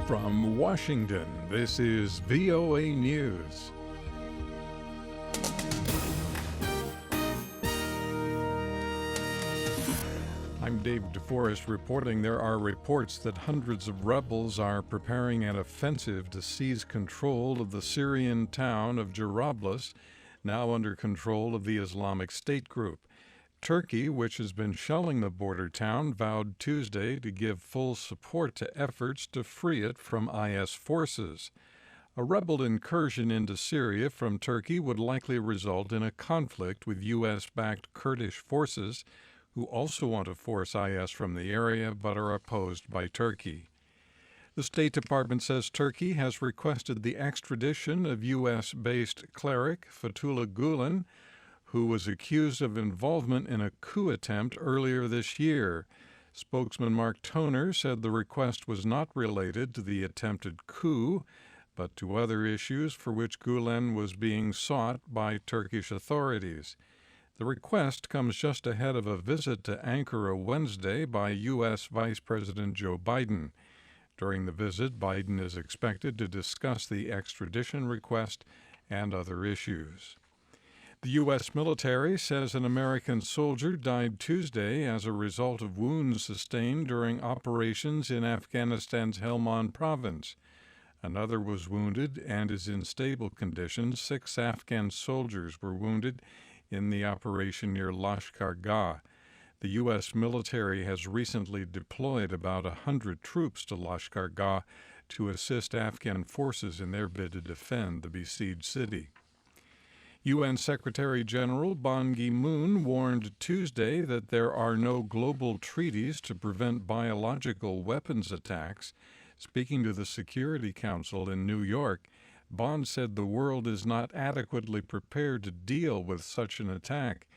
From Washington, this is VOA News. I'm Dave DeForest reporting there are reports that hundreds of rebels are preparing an offensive to seize control of the Syrian town of Jarablus, now under control of the Islamic State group. Turkey, which has been shelling the border town, vowed Tuesday to give full support to efforts to free it from IS forces. A rebel incursion into Syria from Turkey would likely result in a conflict with U.S.-backed Kurdish forces, who also want to force IS from the area but are opposed by Turkey. The State Department says Turkey has requested the extradition of U.S.-based cleric Fethullah Gulen, who was accused of involvement in a coup attempt earlier this year. Spokesman Mark Toner said the request was not related to the attempted coup, but to other issues for which Gulen was being sought by Turkish authorities. The request comes just ahead of a visit to Ankara Wednesday by U.S. Vice President Joe Biden. During the visit, Biden is expected to discuss the extradition request and other issues. The U.S. military says an American soldier died Tuesday as a result of wounds sustained during operations in Afghanistan's Helmand province. Another was wounded and is in stable condition. 6 Afghan soldiers were wounded in the operation near Lashkar Gah. The U.S. military has recently deployed about 100 troops to Lashkar Gah to assist Afghan forces in their bid to defend the besieged city. UN Secretary General Ban Ki-moon warned Tuesday that there are no global treaties to prevent biological weapons attacks. Speaking to the Security Council in New York, Ban said the world is not adequately prepared to deal with such an attack.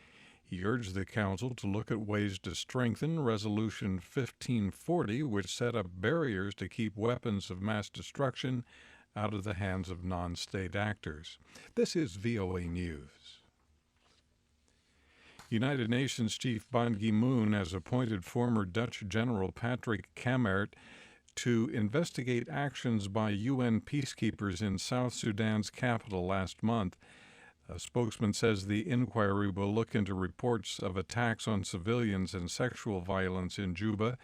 He urged the Council to look at ways to strengthen Resolution 1540, which set up barriers to keep weapons of mass destruction out of the hands of non-state actors. This is VOA News. United Nations Chief Ban Ki-moon has appointed former Dutch General Patrick Kammert to investigate actions by UN peacekeepers in South Sudan's capital last month. A spokesman says the inquiry will look into reports of attacks on civilians and sexual violence in Juba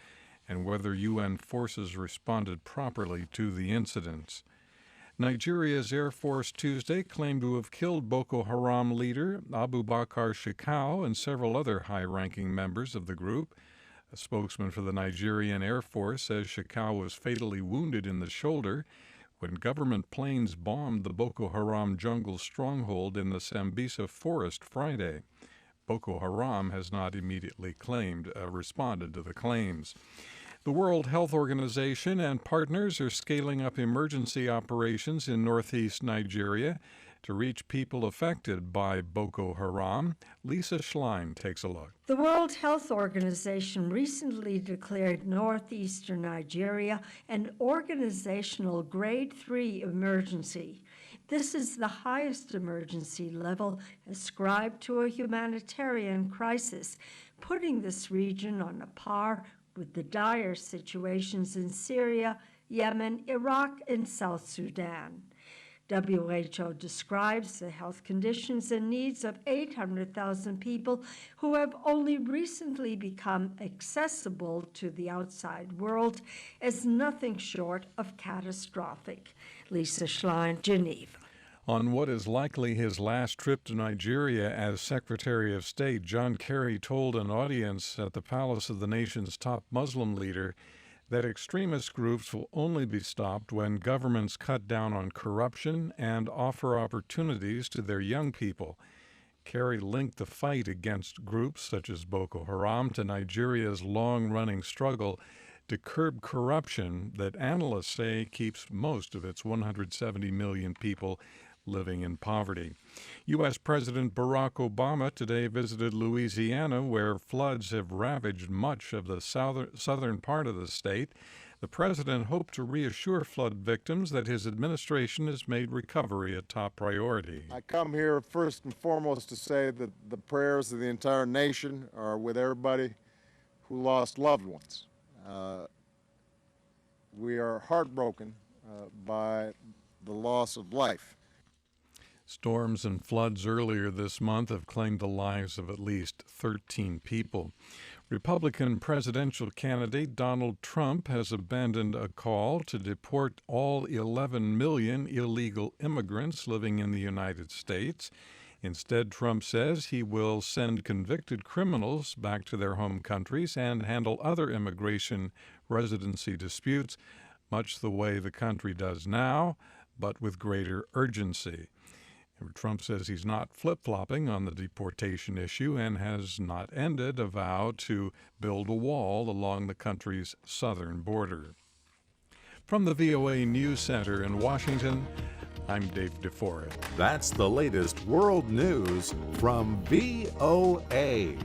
and whether UN forces responded properly to the incidents. Nigeria's Air Force Tuesday claimed to have killed Boko Haram leader Abubakar Shekau and several other high-ranking members of the group. A spokesman for the Nigerian Air Force says Shekau was fatally wounded in the shoulder when government planes bombed the Boko Haram jungle stronghold in the Sambisa forest Friday. Boko Haram has not immediately responded to the claims. The World Health Organization and partners are scaling up emergency operations in northeast Nigeria to reach people affected by Boko Haram. Lisa Schlein takes a look. The World Health Organization recently declared northeastern Nigeria an organizational Grade 3 emergency. This is the highest emergency level ascribed to a humanitarian crisis, putting this region on a par with the dire situations in Syria, Yemen, Iraq, and South Sudan. WHO describes the health conditions and needs of 800,000 people who have only recently become accessible to the outside world as nothing short of catastrophic. Lisa Schlein, Geneva. On what is likely his last trip to Nigeria as Secretary of State, John Kerry told an audience at the palace of the nation's top Muslim leader that extremist groups will only be stopped when governments cut down on corruption and offer opportunities to their young people. Kerry linked the fight against groups such as Boko Haram to Nigeria's long-running struggle to curb corruption that analysts say keeps most of its 170 million people living in poverty. U.S. President Barack Obama today visited Louisiana, where floods have ravaged much of the southern part of the state. The president hoped to reassure flood victims that his administration has made recovery a top priority. I come here first and foremost to say that the prayers of the entire nation are with everybody who lost loved ones. We are are heartbroken by the loss of life. Storms and floods earlier this month have claimed the lives of at least 13 people. Republican presidential candidate Donald Trump has abandoned a call to deport all 11 million illegal immigrants living in the United States. Instead, Trump says he will send convicted criminals back to their home countries and handle other immigration residency disputes, much the way the country does now, but with greater urgency. Trump says he's not flip-flopping on the deportation issue and has not ended a vow to build a wall along the country's southern border. From the VOA News Center in Washington, I'm Dave DeForest. That's the latest world news from VOA.